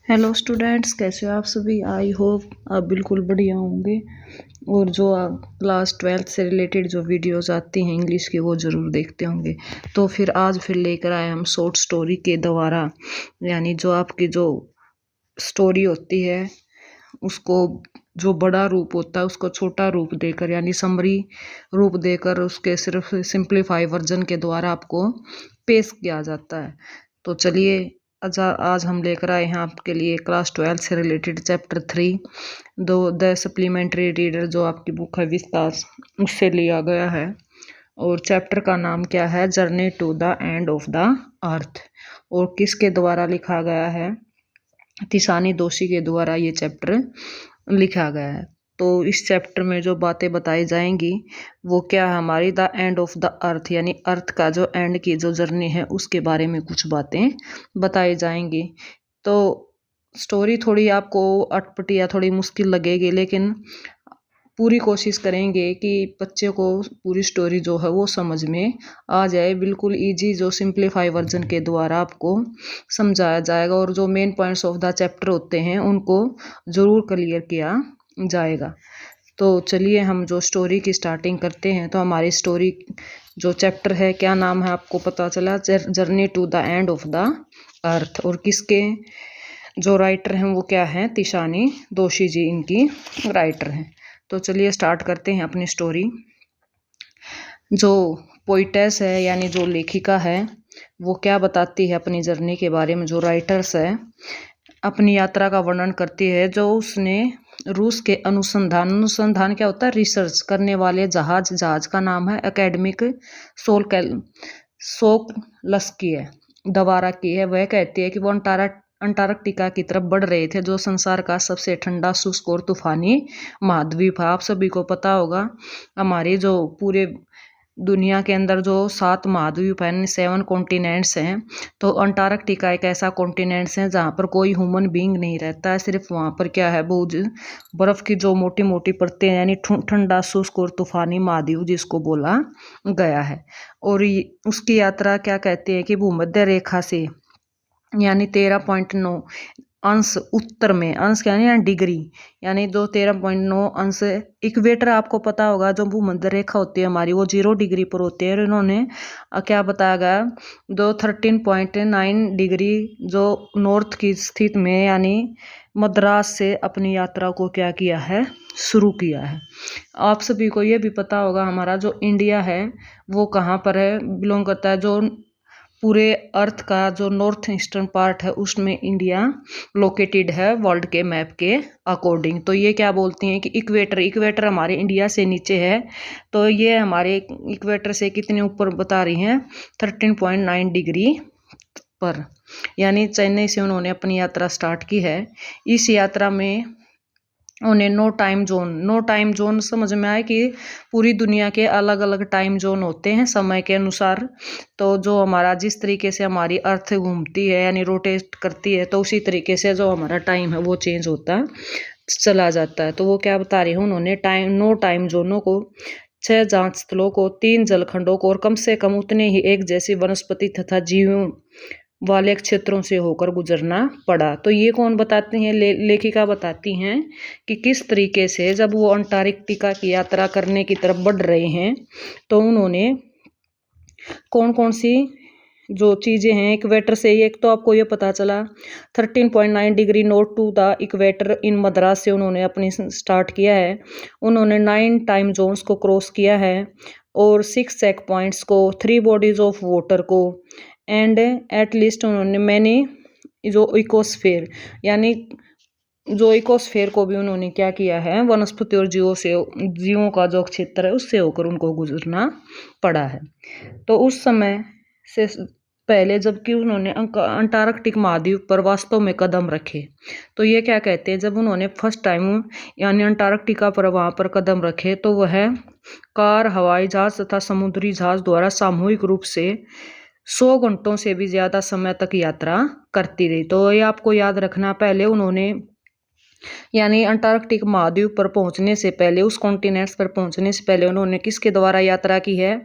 Hello students, कैसे हो आप सभी। आई होप आप बिल्कुल बढ़िया होंगे और जो क्लास 12th से रिलेटेड जो वीडियोस आती हैं इंग्लिश की वो ज़रूर देखते होंगे। तो फिर आज फिर लेकर आए हम शॉर्ट स्टोरी के द्वारा, यानी जो आपकी जो स्टोरी होती है उसको जो बड़ा रूप होता है उसको छोटा रूप देकर, यानी समरी रूप देकर उसके सिर्फ सिंप्लीफाई वर्जन के द्वारा आपको पेश किया जाता है। तो चलिए आज हम लेकर आए हैं आपके लिए क्लास 12 से related chapter 3 the supplementary reader, जो आपकी बुक है विस्तार, उससे लिया गया है। और चैप्टर का नाम क्या है? Journey to the end of the earth. और किसके द्वारा लिखा गया है? तिसानी दोषी के द्वारा ये चैप्टर लिखा गया है। तो इस चैप्टर में जो बातें बताई जाएंगी वो क्या है? हमारी द एंड ऑफ द अर्थ, यानी अर्थ का जो एंड की जो जर्नी है उसके बारे में कुछ बातें बताई जाएंगी। तो स्टोरी थोड़ी आपको अटपटी या थोड़ी मुश्किल लगेगी, लेकिन पूरी कोशिश करेंगे कि बच्चे को पूरी स्टोरी जो है वो समझ में आ जाए। बिल्कुल इजी जो सिंप्लीफाई वर्जन के द्वारा आपको समझाया जाएगा और जो main points of the chapter होते हैं उनको ज़रूर क्लियर किया जाएगा। तो चलिए हम जो स्टोरी की स्टार्टिंग करते हैं। तो हमारी स्टोरी जो चैप्टर है, क्या नाम है आपको पता चला? Journey to the end of the earth. और किसके जो राइटर हैं वो क्या हैं? तिसानी दोषी जी इनकी राइटर हैं। तो चलिए स्टार्ट करते हैं अपनी स्टोरी। जो पोइटेस है यानी जो लेखिका है वो क्या बताती है अपनी जर्नी के बारे में? जो राइटर्स है अपनी यात्रा का वर्णन करती है जो उसने रूस के अनुसंधान क्या होता है? रिसर्च करने वाले जहाज का नाम है एकेडमिक सोकलस्की है द्वारा की है। वह कहती है कि वो अंटार्कटिका की तरफ बढ़ रहे थे, जो संसार का सबसे ठंडा, शुष्क और तूफानी महाद्वीप है। आप सभी को पता होगा हमारी जो पूरे दुनिया के अंदर जो 7 महाद्वीप हैं, 7 कॉन्टिनेंट्स हैं, तो अंटार्कटिका एक ऐसा कॉन्टिनेंट्स है जहाँ पर कोई ह्यूमन बीइंग नहीं रहता है। सिर्फ वहाँ पर क्या है? बहुत बर्फ की जो मोटी मोटी परतें, यानी ठंडा, शुष्क और तूफानी महाद्वीप जिसको बोला गया है। और उसकी यात्रा क्या कहते हैं कि भूमध्य रेखा से यानी 13.9 अंश उत्तर में, अंश यानी डिग्री, यानी जो 13.9 अंश इक्वेटर आपको पता होगा जो भूमध्य रेखा होती है हमारी वो 0 डिग्री पर होती है। और इन्होंने क्या बताया गया? जो 13.9 डिग्री जो नॉर्थ की स्थित में यानी मद्रास से अपनी यात्रा को क्या किया है? शुरू किया है। आप सभी को ये भी पता होगा हमारा जो इंडिया है वो कहाँ पर है? बिलोंग करता है जो पूरे अर्थ का जो नॉर्थ ईस्टर्न पार्ट है उसमें इंडिया लोकेटेड है वर्ल्ड के मैप के अकॉर्डिंग। तो ये क्या बोलती हैं कि इक्वेटर हमारे इंडिया से नीचे है। तो ये हमारे इक्वेटर से कितने ऊपर बता रही हैं? 13.9 डिग्री पर। यानी चेन्नई से उन्होंने अपनी यात्रा स्टार्ट की है। इस यात्रा में उन्हें नो टाइम जोन समझ में आए कि पूरी दुनिया के अलग अलग टाइम जोन होते हैं समय के अनुसार। तो जो हमारा जिस तरीके से हमारी अर्थ घूमती है यानी रोटेट करती है, तो उसी तरीके से जो हमारा टाइम है वो चेंज होता चला जाता है। तो वो क्या बता रही हूँ? उन्होंने नो टाइम जोनों को, 6 जांच स्थलों को, 3 जलखंडों को और कम से कम उतने ही एक जैसी वनस्पति तथा जीवों वाले क्षेत्रों से होकर गुजरना पड़ा। तो ये कौन बताते हैं? लेखिका बताती हैं कि किस तरीके से जब वो अंटार्कटिका की यात्रा करने की तरफ बढ़ रहे हैं तो उन्होंने कौन कौन सी जो चीज़ें हैं इक्वेटर से, एक तो आपको ये पता चला 13.9 degree north to the equator in Madras से उन्होंने अपनी स्टार्ट किया है। उन्होंने 9 टाइम जोन्स को क्रॉस किया है और 6 चेक पॉइंट्स को, 3 बॉडीज ऑफ वाटर को एंड एट लीस्ट उन्होंने मैंने जो इकोस्फेयर यानी जो इकोस्फेयर को भी उन्होंने क्या किया है? वनस्पति और जीवों का जो क्षेत्र है उससे होकर उनको गुजरना पड़ा है। तो उस समय से पहले जबकि उन्होंने अंटार्कटिक महाद्वीप पर वास्तव में कदम रखे, तो ये क्या कहते हैं? जब उन्होंने फर्स्ट टाइम यानी अंटार्कटिका पर वहाँ पर कदम रखे तो वह कार, हवाई जहाज तथा समुद्री जहाज द्वारा सामूहिक रूप से 100 घंटों से भी ज़्यादा समय तक यात्रा करती रही। तो ये आपको याद रखना, पहले उन्होंने यानी अंटार्कटिक महाद्वीप पर पहुंचने से पहले, उस कॉन्टिनेंट्स पर पहुंचने से पहले उन्होंने किसके द्वारा यात्रा की है?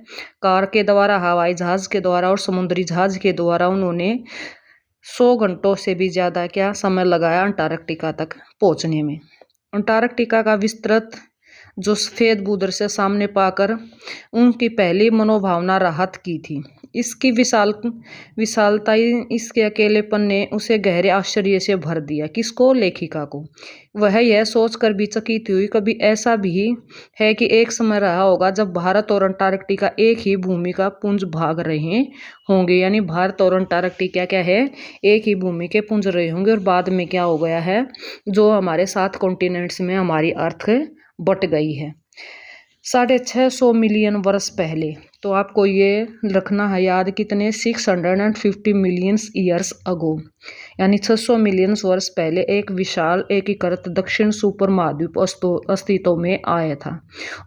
कार के द्वारा, हवाई जहाज के द्वारा और समुद्री जहाज के द्वारा उन्होंने 100 घंटों से भी ज़्यादा क्या समय लगाया अंटार्कटिका तक पहुंचने में। अंटार्कटिका का विस्तृत जो सफ़ेद बूदर से सामने पाकर उनकी पहली मनोभावना राहत की थी। इसकी विशालता ही इसके अकेलेपन ने उसे गहरे आश्चर्य से भर दिया। किसको? लेखिका को। वह यह सोचकर भी चकित हुई, कभी ऐसा भी है कि एक समय रहा होगा जब भारत और अंटार्कटिका एक ही भूमि का पुंज भाग रहे होंगे। यानी भारत और अंटार्कटिका क्या है? एक ही भूमि के पुंज रहे होंगे और बाद में क्या हो गया है, जो हमारे 7 कॉन्टिनेंट्स में हमारी अर्थ बट गई है 650 मिलियन वर्ष पहले। तो आपको ये रखना है याद, कितने? 650 मिलियन ईयर्स अगो, यानी 600 मिलियन वर्ष पहले एक विशाल एकीकृत दक्षिण सुपर महाद्वीप अस्तित्व में आया था।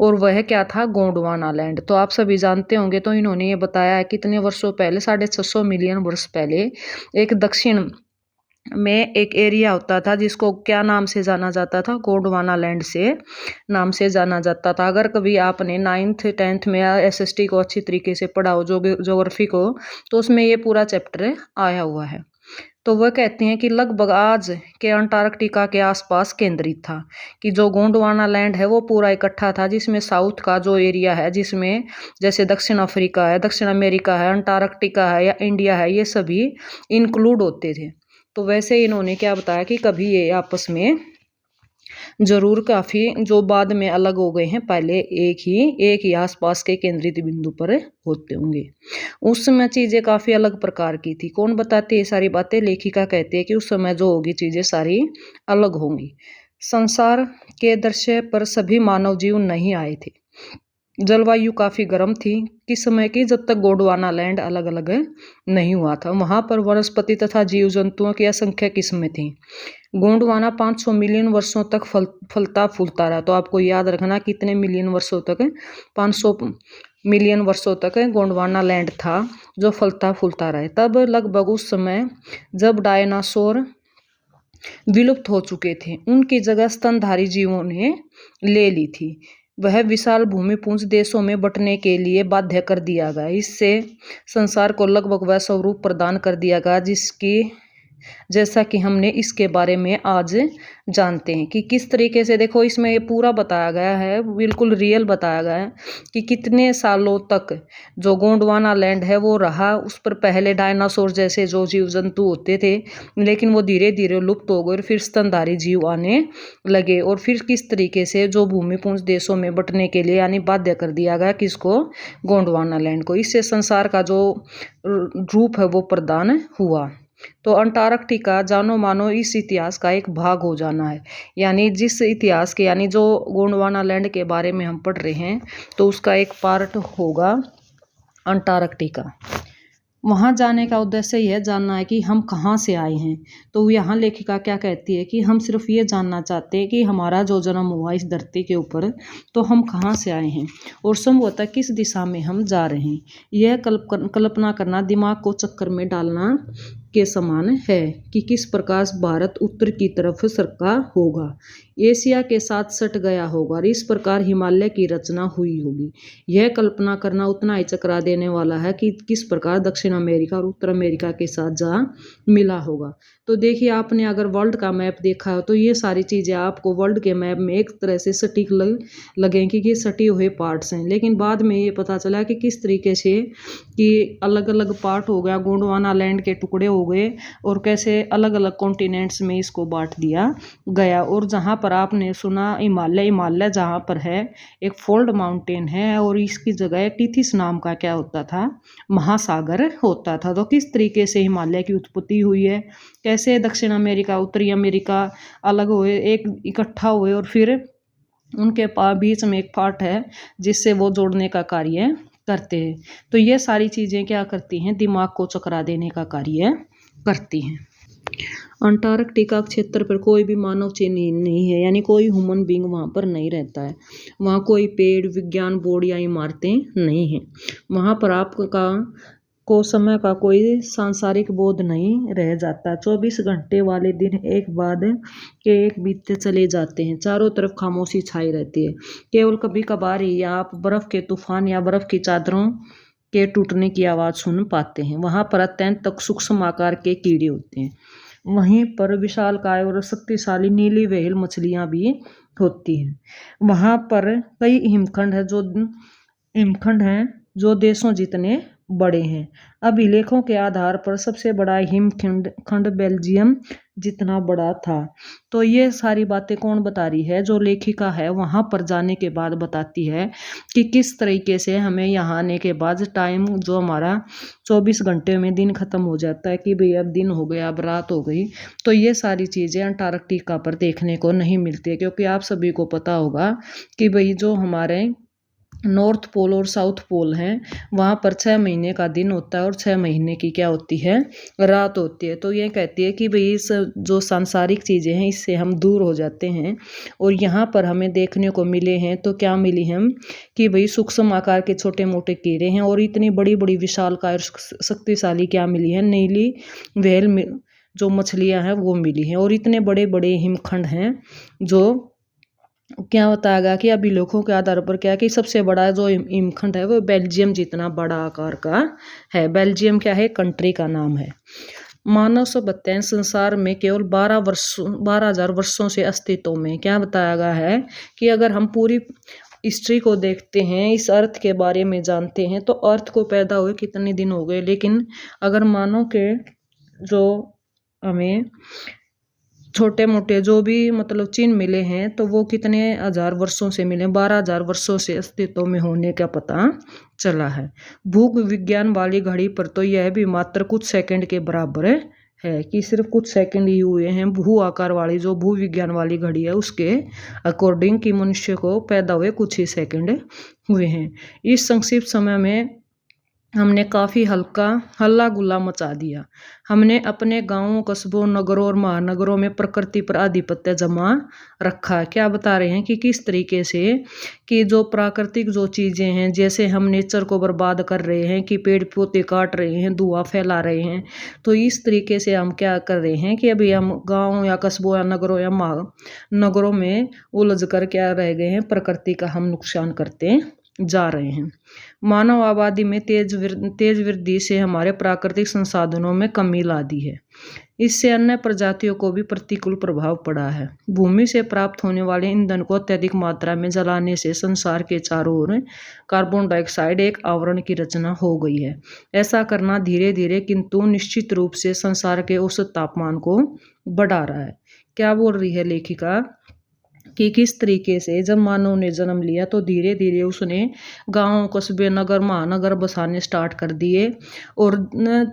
और वह क्या था? गोंडवाना लैंड। तो आप सभी जानते होंगे। तो इन्होंने ये बताया है कितने वर्षों पहले, 650 मिलियन वर्ष पहले एक दक्षिण में एक एरिया होता था जिसको क्या नाम से जाना जाता था? गोंडवाना लैंड से नाम से जाना जाता था। अगर कभी आपने 9th 10th में एसएसटी को अच्छी तरीके से पढ़ा हो, ज्योग्राफी को, तो उसमें ये पूरा चैप्टर आया हुआ है। तो वह कहते हैं कि लगभग आज के अंटार्कटिका के आसपास केंद्रित था, कि जो गोंडवाना लैंड है वो पूरा इकट्ठा था, जिसमें साउथ का जो एरिया है, जिसमें जैसे दक्षिण अफ्रीका है, दक्षिण अमेरिका है, अंटार्कटिका है या इंडिया है, ये सभी इंक्लूड होते थे। तो वैसे इन्होंने क्या बताया कि कभी ये आपस में जरूर काफी जो बाद में अलग हो गए हैं, पहले एक ही आसपास के केंद्रित बिंदु पर होते होंगे। उस समय चीजें काफी अलग प्रकार की थी। कौन बताते ये सारी बातें? लेखिका कहती है कि उस समय जो होगी चीजें सारी अलग होंगी। संसार के दृश्य पर सभी मानव जीव नहीं आए थे। जलवायु काफी गर्म थी किस समय की? जब तक गोंडवाना लैंड अलग अलग नहीं हुआ था। वहां पर वनस्पति तथा जीव जंतुओं की असंख्य किस्में थी। गोंडवाना 500 मिलियन वर्षों तक फलता फूलता रहा। तो आपको याद रखना कितने मिलियन वर्षों तक? 500 मिलियन वर्षों तक गोंडवाना लैंड था जो फलता फूलता रहे। तब लगभग उस समय जब डायनासोर विलुप्त हो चुके थे, उनकी जगह स्तनधारी जीवों ने ले ली थी। वह विशाल भूमिपुंज देशों में बंटने के लिए बाध्य कर दिया गया। इससे संसार को लगभग वह स्वरूप प्रदान कर दिया गया जिसकी जैसा कि हमने इसके बारे में आज जानते हैं कि किस तरीके से। देखो इसमें ये पूरा बताया गया है, बिल्कुल रियल बताया गया है कि कितने सालों तक जो गोंडवाना लैंड है वो रहा। उस पर पहले डायनासोर जैसे जो जीव जंतु होते थे, लेकिन वो धीरे धीरे लुप्त हो गए और फिर स्तनधारी जीव आने लगे। और फिर किस तरीके से जो भूमिपुंज देशों में बंटने के लिए यानी बाध्य कर दिया गया किसको? गोंडवाना लैंड को। इससे संसार का जो रूप है वो प्रदान हुआ। तो अंटार्कटिका जानो मानो इस इतिहास का एक भाग हो जाना है। यानी जिस इतिहास के यानी जो गोंडवाना लैंड के बारे में हम पढ़ रहे हैं, तो उसका एक पार्ट होगा अंटार्कटिका। वहाँ जाने का उद्देश्य यह जानना है कि हम कहाँ से आए हैं। तो यहाँ लेखिका क्या कहती है कि हम सिर्फ ये जानना चाहते हैं कि हमारा जो जन्म हुआ इस धरती के ऊपर, तो हम कहाँ से आए हैं और संभवतः किस दिशा में हम जा रहे हैं। यह कल्पना करना दिमाग को चक्कर में डालना के समान है कि किस प्रकार भारत उत्तर की तरफ सरका होगा, एशिया के साथ सट गया होगा और इस प्रकार हिमालय की रचना हुई होगी। यह कल्पना करना उतना ही चकरा देने वाला है कि किस प्रकार दक्षिण अमेरिका और उत्तर अमेरिका के साथ जा मिला होगा। तो देखिए, आपने अगर वर्ल्ड का मैप देखा हो तो ये सारी चीज़ें आपको वर्ल्ड के मैप में एक तरह से सटीक लगेंगी कि सटी हुए पार्ट्स हैं, लेकिन बाद में ये पता चला कि किस तरीके से कि अलग अलग पार्ट हो गया, गोंडवाना लैंड के टुकड़े हो गए और कैसे अलग अलग कॉन्टिनेंट्स में इसको बांट दिया गया। और जहाँ पर आपने सुना हिमालय जहाँ पर है एक फोल्ड माउंटेन है और इसकी जगह टिथिस नाम का क्या होता था? महासागर होता था। तो किस तरीके से हिमालय की उत्पत्ति हुई है, कैसे दक्षिण अमेरिका उत्तरी अमेरिका अलग हुए, एक इकट्ठा हुए और फिर उनके बीच में एक पार्ट है जिससे वो जोड़ने का कार्य करते हैं। तो ये सारी चीज़ें क्या करती हैं? दिमाग को चकरा देने का कार्य करती हैं। अंटार्कटिका क्षेत्र पर कोई भी मानव चिन्ह नहीं है, यानी कोई ह्यूमन बींग वहाँ पर नहीं रहता है। वहाँ कोई पेड़, विज्ञान बोर्ड या इमारतें नहीं हैं। वहाँ पर आपका को समय का कोई सांसारिक बोध नहीं रह जाता। 24 घंटे वाले दिन एक बाद के एक बीतते चले जाते हैं। चारों तरफ खामोशी छाई रहती है। केवल कभी कभार ही आप बर्फ के तूफान या बर्फ की चादरों के टूटने की आवाज़ सुन पाते हैं। वहाँ पर अत्यंत सूक्ष्म आकार के कीड़े होते हैं। वहीं पर विशालकाय और शक्तिशाली नीली व्हेल मछलियाँ भी होती हैं। वहाँ पर कई हिमखंड हैं जो देशों जितने बड़े हैं। अभिलेखों के आधार पर सबसे बड़ा हिमखंड खंड बेल्जियम जितना बड़ा था। तो ये सारी बातें कौन बता रही है? जो लेखिका है वहाँ पर जाने के बाद बताती है कि किस तरीके से हमें यहाँ आने के बाद टाइम जो हमारा 24 घंटे में दिन खत्म हो जाता है कि भाई अब दिन हो गया, अब रात हो गई। तो ये सारी चीज़ें अंटार्कटिका पर देखने को नहीं मिलती, क्योंकि आप सभी को पता होगा कि भाई जो हमारे नॉर्थ पोल और साउथ पोल हैं वहाँ पर 6 महीने का दिन होता है और 6 महीने की क्या होती है, रात होती है। तो ये कहती है कि भाई इस जो सांसारिक चीज़ें हैं इससे हम दूर हो जाते हैं और यहाँ पर हमें देखने को मिले हैं। तो क्या मिली हम कि भाई सूक्ष्म आकार के छोटे मोटे कीड़े हैं और इतनी बड़ी बड़ी विशालकाय और शक्तिशाली क्या मिली है, नीली व्हेल जो मछलियाँ हैं वो मिली हैं। और इतने बड़े बड़े हिमखंड हैं जो क्या बताया गया कि अभिलेखों के आधार पर क्या कि सबसे बड़ा जो हिमखंड है वो बेल्जियम जितना बड़ा आकार का है। बेल्जियम क्या है, कंट्री का नाम है। मानव सभ्यताएं संसार में केवल 12,000 वर्षों से अस्तित्व में, क्या बताया गया है कि अगर हम पूरी हिस्ट्री को देखते हैं, इस अर्थ के बारे में जानते हैं, तो अर्थ को पैदा हुए कितने दिन हो गए। लेकिन अगर मानव के जो हमें छोटे मोटे जो भी मतलब चिन्ह मिले हैं तो वो कितने हजार वर्षों से मिले, 12,000 वर्षों से अस्तित्व में होने का पता चला है। भूग विज्ञान वाली घड़ी पर तो यह भी मात्र कुछ सेकंड के बराबर है कि सिर्फ कुछ सेकंड ही हुए हैं। भू आकार वाली जो भू विज्ञान वाली घड़ी है उसके अकॉर्डिंग कि मनुष्य को पैदा हुए कुछ ही सेकंड हुए हैं। इस संक्षिप्त समय में हमने काफ़ी हल्ला गुल्ला मचा दिया। हमने अपने गांवों, कस्बों, नगरों और महानगरों में प्रकृति पर आधिपत्य जमा रखा। क्या बता रहे हैं कि किस तरीके से कि जो प्राकृतिक जो चीज़ें हैं, जैसे हम नेचर को बर्बाद कर रहे हैं कि पेड़ पौधे काट रहे हैं, धुआं फैला रहे हैं। तो इस तरीके से हम क्या कर रहे हैं कि अभी हम गाँव या कस्बों या नगरों या महानगरों में उलझ कर क्या रह गए हैं, प्रकृति का हम नुकसान करते जा रहे हैं। मानव आबादी में तेज वृद्धि से हमारे प्राकृतिक संसाधनों में कमी ला दी है। इससे अन्य प्रजातियों को भी प्रतिकूल प्रभाव पड़ा है। भूमि से प्राप्त होने वाले ईंधन को अत्यधिक मात्रा में जलाने से संसार के चारों ओर कार्बन डाइऑक्साइड एक आवरण की रचना हो गई है। ऐसा करना धीरे धीरे किंतु निश्चित रूप से संसार के औसत तापमान को बढ़ा रहा है। क्या बोल रही है लेखिका कि किस तरीके से जब मानव ने जन्म लिया तो धीरे धीरे उसने गांव, कस्बे, नगर, महानगर बसाने स्टार्ट कर दिए और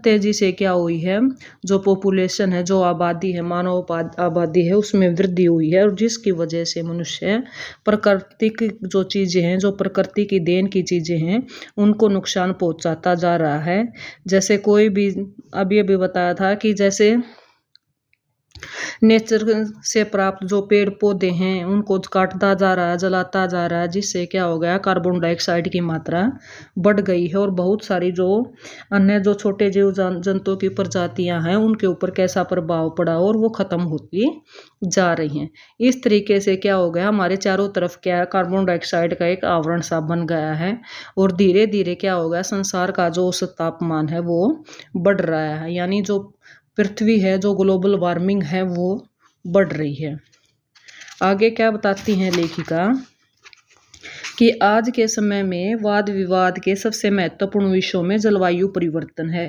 तेजी से क्या हुई है, जो पॉपुलेशन है, जो आबादी है, मानव आबादी है, उसमें वृद्धि हुई है। और जिसकी वजह से मनुष्य प्राकृतिक जो चीज़ें हैं, जो प्रकृति की देन की चीज़ें हैं, उनको नुकसान पहुंचाता जा रहा है। जैसे कोई भी अभी बताया था कि जैसे नेचर से प्राप्त जो पेड़ पौधे हैं उनको काटता जा रहा है, जलाता जा रहा है, जिससे क्या हो गया, कार्बन डाइऑक्साइड की मात्रा बढ़ गई है। और बहुत सारी जो अन्य जो छोटे जीव जंतुओं की प्रजातियां हैं उनके ऊपर कैसा प्रभाव पड़ा और वो खत्म होती जा रही हैं। इस तरीके से क्या हो गया, हमारे चारों तरफ क्या है, कार्बन डाइऑक्साइड का एक आवरण सा बन गया है। और धीरे धीरे क्या हो गया, संसार का जो औसत तापमान है वो बढ़ रहा है, यानी जो पृथ्वी है, जो ग्लोबल वार्मिंग है वो बढ़ रही है। आगे क्या बताती हैं लेखिका कि आज के समय में वाद विवाद के सबसे महत्वपूर्ण विषयों में जलवायु परिवर्तन है।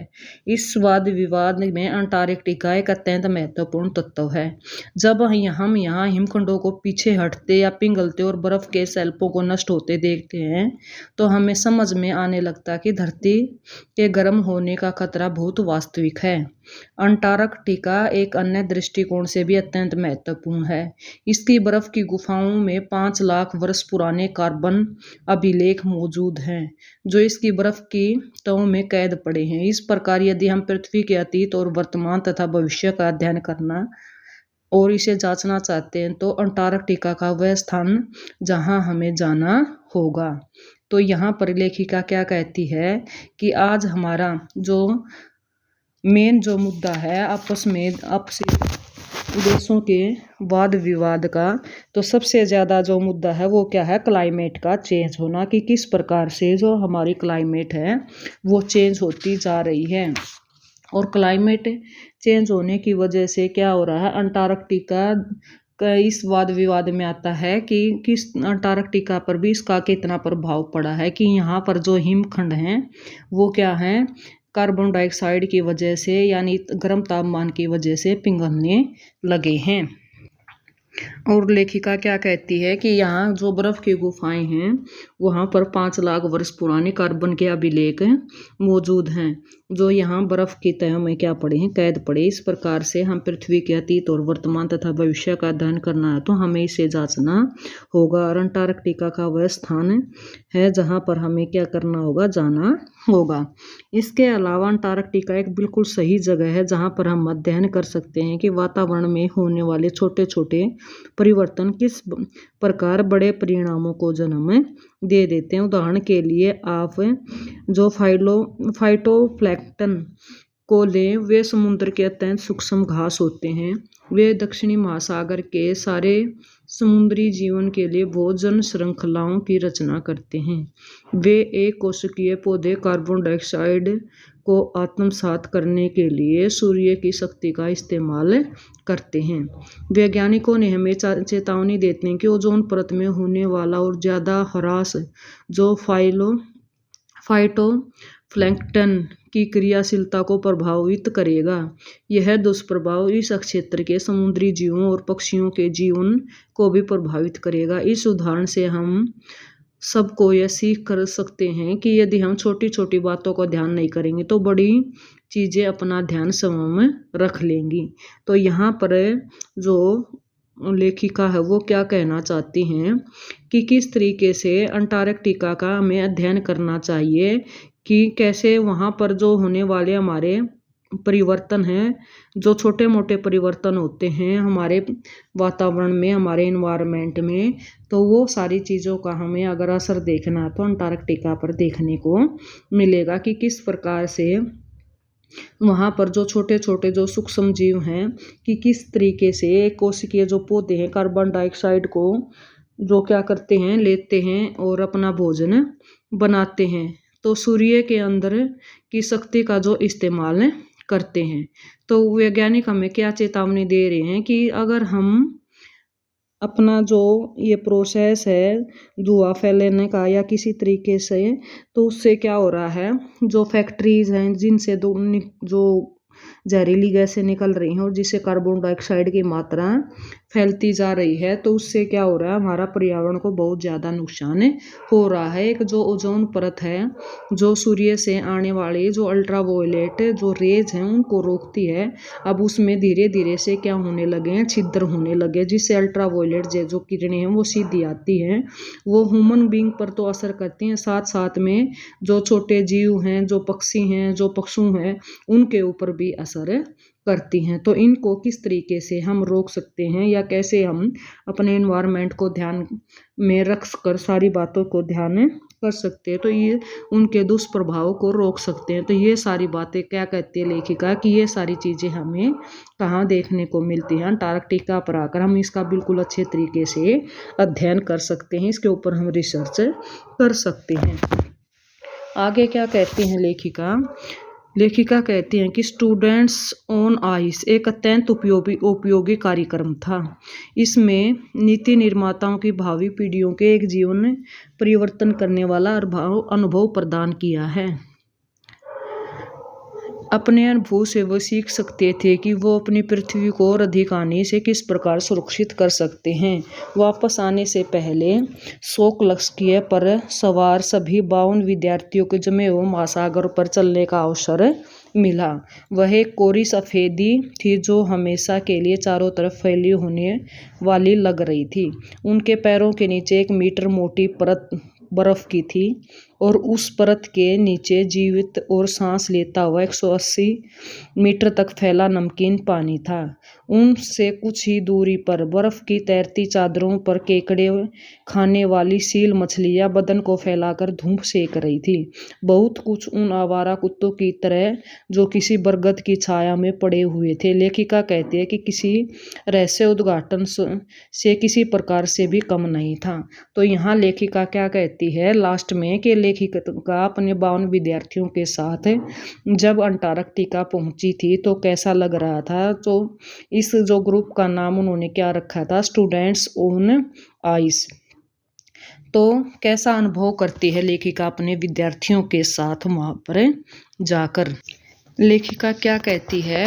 इस वाद विवाद में अंटार्कटिका एक अत्यंत महत्वपूर्ण तत्व है। जब हम यहाँ हिमखंडों को पीछे हटते या पिघलते और बर्फ के शेल्फों को नष्ट होते देखते हैं तो हमें समझ में आने लगता है कि धरती के गर्म होने का खतरा बहुत वास्तविक है। अंटार्कटिका एक अन्य दृष्टिकोण से भी अत्यंत महत्वपूर्ण है। इसकी बर्फ की गुफाओं में 5 लाख वर्ष पुराने कार्बन अभिलेख मौजूद हैं जो इसकी बर्फ की तहों में कैद पड़े हैं। इस प्रकार यदि हम पृथ्वी के अतीत और वर्तमान तथा भविष्य का अध्ययन करना और इसे जांचना चाहते हैं तो अंटार्कटिका का वह स्थान जहां हमें जाना होगा। तो यहाँ पर लेखिका क्या कहती है कि आज हमारा जो मेन जो मुद्दा है आपसी देशों के वाद विवाद का, तो सबसे ज़्यादा जो मुद्दा है वो क्या है, क्लाइमेट का चेंज होना, कि किस प्रकार से जो हमारी क्लाइमेट है वो चेंज होती जा रही है। और क्लाइमेट चेंज होने की वजह से क्या हो रहा है, अंटार्कटिका का इस वाद विवाद में आता है कि किस अंटार्कटिका पर भी इसका कितना प्रभाव पड़ा है, कि यहाँ पर जो हिमखंड हैं वो क्या हैं, कार्बन डाइऑक्साइड की वजह से यानी गर्म तापमान की वजह से पिघलने लगे हैं। और लेखिका क्या कहती है कि यहाँ जो बर्फ की गुफाएं हैं वहाँ पर 5 लाख वर्ष पुराने कार्बन के अभिलेख मौजूद हैं, जो यहाँ बर्फ की तह में क्या पड़े हैं, कैद पड़े। इस प्रकार से हम पृथ्वी के अतीत और वर्तमान तथा भविष्य का अध्ययन करना है तो हमें इसे जांचना होगा। और अंटार्कटिका का वह स्थान है जहाँ पर हमें क्या करना होगा, जाना होगा। इसके अलावा अंटार्कटिका एक बिल्कुल सही जगह है जहाँ पर हम अध्ययन कर सकते हैं कि वातावरण में होने वाले छोटे छोटे परिवर्तन किस प्रकार बड़े परिणामों को जन्म दे देते हैं। उदाहरण के लिए आप जो फाइटोप्लैंक्टन को लें, वे समुद्र के अत्यंत सूक्ष्म घास होते हैं। वे दक्षिणी महासागर के सारे समुद्री जीवन के लिए भोजन श्रृंखलाओं की रचना करते हैं। वे एक कोशिकीय पौधे कार्बन डाइऑक्साइड को आत्मसात करने के लिए सूर्य की शक्ति का इस्तेमाल करते हैं। वैज्ञानिकों ने हमें चेतावनी देते हैं कि ओजोन परत में होने वाला और ज़्यादा ह्रास जो फाइटोप्लैंक्टन की क्रियाशीलता को प्रभावित करेगा। यह दुष्प्रभाव इस क्षेत्र के समुद्री जीवों और पक्षियों के जीवन को भी प्रभावित करेगा। इस उदाहरण से हम सबको यह सीख कर सकते हैं कि यदि हम छोटी छोटी बातों को ध्यान नहीं करेंगे तो बड़ी चीज़ें अपना ध्यान समूह रख लेंगी। तो यहाँ पर जो लेखिका है वो क्या कहना चाहती हैं कि किस तरीके से अंटार्कटिका का हमें अध्ययन करना चाहिए, कि कैसे वहाँ पर जो होने वाले हमारे परिवर्तन हैं, जो छोटे मोटे परिवर्तन होते हैं हमारे वातावरण में, हमारे इन्वायरमेंट में, तो वो सारी चीज़ों का हमें अगर असर देखना है तो अंटार्कटिका पर देखने को मिलेगा कि किस प्रकार से वहाँ पर जो छोटे छोटे जो सूक्ष्म जीव हैं कि किस तरीके से कोशिकीय जो पौधे हैं कार्बन डाइऑक्साइड को जो क्या करते हैं, लेते हैं और अपना भोजन बनाते हैं, तो सूर्य के अंदर की शक्ति का जो इस्तेमाल करते हैं। तो वैज्ञानिक हमें क्या चेतावनी दे रहे हैं कि अगर हम अपना जो ये प्रोसेस है धुआं फैलाने का या किसी तरीके से, तो उससे क्या हो रहा है, जो फैक्ट्रीज हैं जिनसे जो जहरीली गैसें निकल रही हैं और जिससे कार्बन डाइऑक्साइड की मात्रा फैलती जा रही है, तो उससे क्या हो रहा है, हमारा पर्यावरण को बहुत ज़्यादा नुकसान हो रहा है। एक जो ओजोन परत है जो सूर्य से आने वाली जो अल्ट्रावायलेट जो रेज हैं उनको रोकती है, अब उसमें धीरे धीरे से क्या होने लगे हैं, छिद्र होने लगे, जिससे अल्ट्रावायलेट जो किरणें हैं वो सीधी आती हैं, वो ह्यूमन बींग पर तो असर करती हैं, साथ साथ में जो छोटे जीव हैं, जो पक्षी हैं, जो पशु हैं, उनके ऊपर भी असर करती हैं। तो इनको किस तरीके से हम रोक सकते हैं या कैसे हम अपने एनवायरनमेंट को ध्यान में रख कर सारी बातों को ध्यान कर सकते हैं, तो ये उनके दुष्प्रभाव को रोक सकते हैं। तो ये सारी बातें क्या कहती है लेखिका कि ये सारी चीज़ें हमें कहाँ देखने को मिलती हैं, अंटार्कटिका पर आकर हम इसका बिल्कुल अच्छे तरीके से अध्ययन कर सकते हैं, इसके ऊपर हम रिसर्च कर सकते हैं। आगे क्या कहती हैं लेखिका कहती हैं कि स्टूडेंट्स ऑन आइस एक अत्यंत उपयोगी कार्यक्रम था। इसमें नीति निर्माताओं की भावी पीढ़ियों के एक जीवन परिवर्तन करने वाला अनुभव प्रदान किया है। अपने अनुभव से वो सीख सकते थे कि वो अपनी पृथ्वी को और अधिक हानि से किस प्रकार सुरक्षित कर सकते हैं। वापस आने से पहले शोकलक्ष्य पर सवार सभी 52 विद्यार्थियों के जमे हुए महासागर पर चलने का अवसर मिला। वह एक कोरी सफ़ेदी थी जो हमेशा के लिए चारों तरफ फैली होने वाली लग रही थी। उनके पैरों के नीचे 1 मीटर मोटी परत बर्फ की थी और उस परत के नीचे जीवित और सांस लेता हुआ 180 मीटर तक फैला नमकीन पानी था। उनसे कुछ ही दूरी पर बर्फ की तैरती चादरों पर केकड़े खाने वाली सील मछलियां बदन को फैलाकर धूप सेक रही थी। बहुत कुछ उन आवारा कुत्तों की तरह जो किसी बरगद की छाया में पड़े हुए थे। लेखिका कहती है कि किसी रहस्य उद्घाटन से किसी प्रकार से भी कम नहीं था। तो यहाँ लेखिका क्या कहती है लास्ट में कि लेखिका अपने 52 विद्यार्थियों के साथ जब अंटार्कटिका पहुंची थी तो कैसा लग रहा था। तो इस जो ग्रुप का नाम उन्होंने क्या रखा था, स्टूडेंट्स ऑन आइस। तो कैसा अनुभव करती है लेखिका अपने विद्यार्थियों के साथ वहाँ पर जाकर। लेखिका क्या कहती है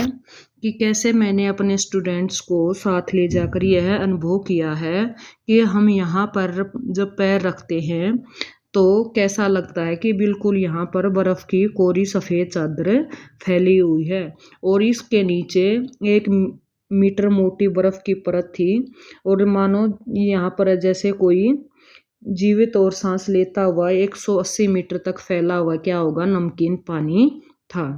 कि कैसे मैंने अपने स्टूडेंट्स को साथ ले जाकर यह अनुभव किया है कि हम यहाँ पर जब पैर रखते हैं तो कैसा लगता है कि बिल्कुल यहाँ पर बर्फ़ की कोरी सफ़ेद चादर फैली हुई है और इसके नीचे 1 मीटर मोटी बर्फ़ की परत थी और मानो यहाँ पर जैसे कोई जीवित और सांस लेता हुआ 180 मीटर तक फैला हुआ क्या होगा, नमकीन पानी था।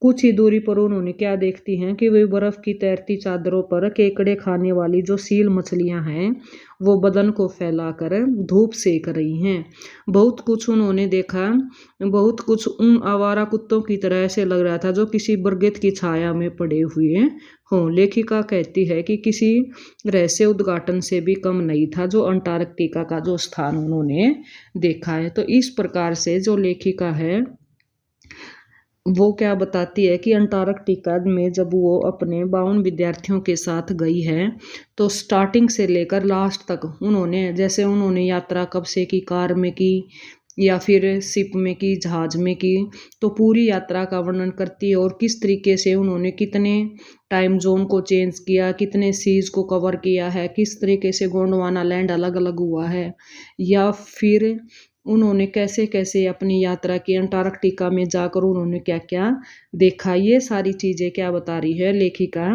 कुछ ही दूरी पर उन्होंने क्या देखती हैं कि वे बर्फ की तैरती चादरों पर केकड़े खाने वाली जो सील मछलियां हैं वो बदन को फैलाकर धूप सेक रही हैं। बहुत कुछ उन्होंने देखा, बहुत कुछ उन आवारा कुत्तों की तरह से लग रहा था जो किसी बरगद की छाया में पड़े हुए हों। लेखिका कहती है कि किसी रहस्य उद्घाटन से भी कम नहीं था जो अंटार्कटिका का जो स्थान उन्होंने देखा है। तो इस प्रकार से जो लेखिका है वो क्या बताती है कि अंटार्कटिका में जब वो अपने 52 विद्यार्थियों के साथ गई है तो स्टार्टिंग से लेकर लास्ट तक उन्होंने यात्रा कब से की, कार में की या फिर शिप में की, जहाज में की, तो पूरी यात्रा का वर्णन करती है और किस तरीके से उन्होंने कितने टाइम जोन को चेंज किया, कितने सीज को कवर किया है, किस तरीके से गोंडवाना लैंड अलग अलग हुआ है, या फिर उन्होंने कैसे कैसे अपनी यात्रा की, अंटार्कटिका में जाकर उन्होंने क्या क्या देखा। ये सारी चीज़ें क्या बता रही है लेखिका,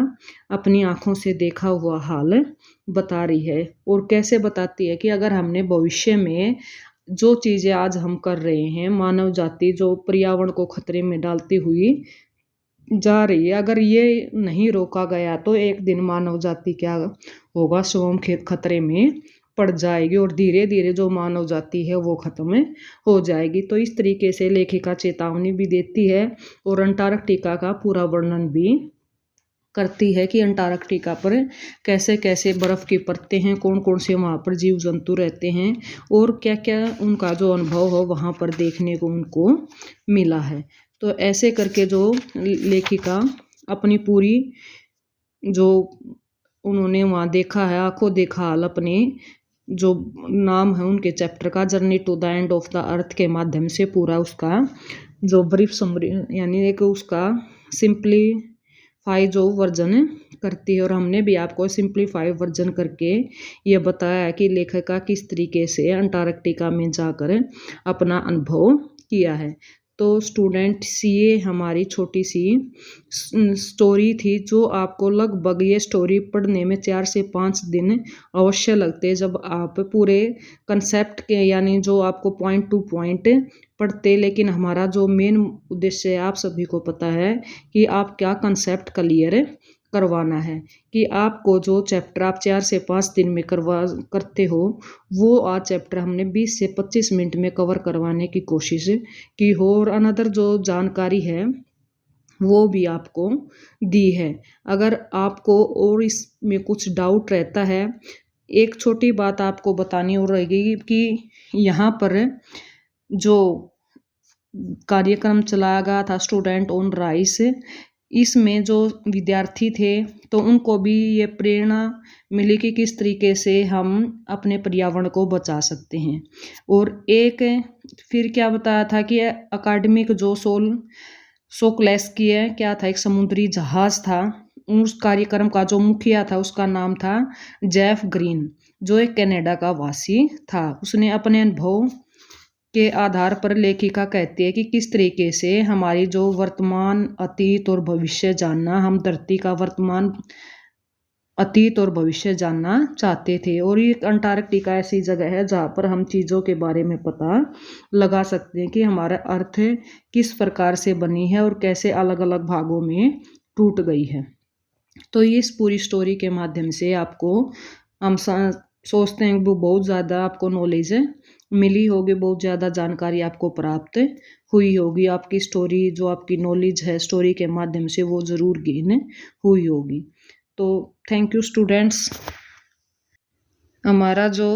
अपनी आंखों से देखा हुआ हाल बता रही है। और कैसे बताती है कि अगर हमने भविष्य में जो चीज़ें आज हम कर रहे हैं, मानव जाति जो पर्यावरण को खतरे में डालती हुई जा रही है, अगर ये नहीं रोका गया तो एक दिन मानव जाति क्या होगा, स्वयं खतरे में पड़ जाएगी और धीरे धीरे जो मानव जाति है वो खत्म हो जाएगी। तो इस तरीके से लेखिका चेतावनी भी देती है और अंटार्कटिका का पूरा वर्णन भी करती है कि अंटार्कटिका पर कैसे कैसे बर्फ़ की परतें हैं, कौन कौन से वहाँ पर जीव जंतु रहते हैं और क्या क्या उनका जो अनुभव हो वहाँ पर देखने को उनको मिला है। तो ऐसे करके जो लेखिका अपनी पूरी जो उन्होंने वहाँ देखा है, आंखों देखा हाल, अपने जो नाम है उनके चैप्टर का, journey to the end of the earth के माध्यम से पूरा उसका जो ब्रीफ समरी यानी एक उसका सिंप्लीफाई जो वर्जन करती है। और हमने भी आपको सिंप्लीफाई वर्जन करके ये बताया है कि लेखिका किस तरीके से अंटार्कटिका में जाकर अपना अनुभव किया है। तो स्टूडेंट्स, ये हमारी छोटी सी स्टोरी थी जो आपको लगभग ये स्टोरी पढ़ने में 4 से 5 दिन अवश्य लगते जब आप पूरे कंसेप्ट के यानी जो आपको पॉइंट टू पॉइंट पढ़ते। लेकिन हमारा जो मेन उद्देश्य है आप सभी को पता है कि आप क्या कंसेप्ट क्लियर करवाना है, कि आपको जो चैप्टर आप 4 से 5 दिन में करते हो वो आज चैप्टर हमने 20 से 25 मिनट में कवर करवाने की कोशिश की हो और अनदर जो जानकारी है वो भी आपको दी है। अगर आपको और इसमें कुछ डाउट रहता है, एक छोटी बात आपको बतानी और रहेगी कि यहाँ पर जो कार्यक्रम चलाया गया था स्टूडेंट ऑन राइस, इसमें जो विद्यार्थी थे तो उनको भी ये प्रेरणा मिली कि किस तरीके से हम अपने पर्यावरण को बचा सकते हैं। और एक फिर क्या बताया था कि अकादमिक जो सोकलेस की है क्या था, एक समुद्री जहाज था, उस कार्यक्रम का जो मुखिया था उसका नाम था जेफ ग्रीन, जो एक कनाडा का वासी था। उसने अपने अनुभव के आधार पर लेखिका कहती है कि किस तरीके से हमारी जो वर्तमान, अतीत और भविष्य जानना, हम धरती का वर्तमान अतीत और भविष्य जानना चाहते थे। और ये अंटार्कटिका ऐसी जगह है जहाँ पर हम चीज़ों के बारे में पता लगा सकते हैं कि हमारा अर्थ किस प्रकार से बनी है और कैसे अलग अलग भागों में टूट गई है। तो ये इस पूरी स्टोरी के माध्यम से आपको हम सोचते हैं वो बहुत ज़्यादा आपको नॉलेज मिली होगी, बहुत ज़्यादा जानकारी आपको प्राप्त हुई होगी। आपकी स्टोरी जो आपकी नॉलेज है स्टोरी के माध्यम से वो ज़रूर गेन हुई होगी। तो थैंक यू स्टूडेंट्स। हमारा जो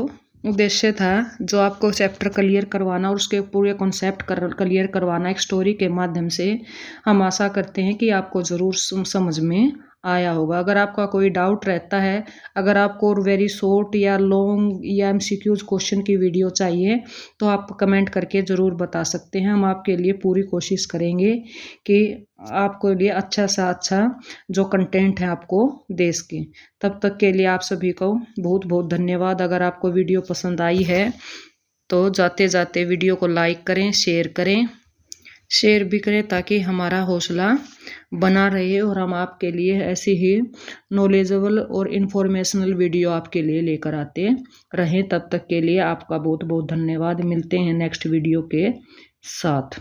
उद्देश्य था जो आपको चैप्टर क्लियर करवाना और उसके पूरे कॉन्सेप्ट क्लियर करवाना एक स्टोरी के माध्यम से, हम आशा करते हैं कि आपको ज़रूर समझ में आया होगा। अगर आपका कोई डाउट रहता है, अगर आपको वेरी शॉर्ट या लॉन्ग या एमसीक्यूज क्वेश्चन की वीडियो चाहिए तो आप कमेंट करके ज़रूर बता सकते हैं। हम आपके लिए पूरी कोशिश करेंगे कि आपके लिए अच्छा सा अच्छा जो कंटेंट है आपको दे सकें। तब तक के लिए आप सभी को बहुत बहुत धन्यवाद। अगर आपको वीडियो पसंद आई है तो जाते जाते वीडियो को लाइक करें, शेयर भी करें ताकि हमारा हौसला बना रहे और हम आपके लिए ऐसी ही नॉलेजेबल और इन्फॉर्मेशनल वीडियो आपके लिए लेकर आते रहें। तब तक के लिए आपका बहुत बहुत धन्यवाद। मिलते हैं नेक्स्ट वीडियो के साथ।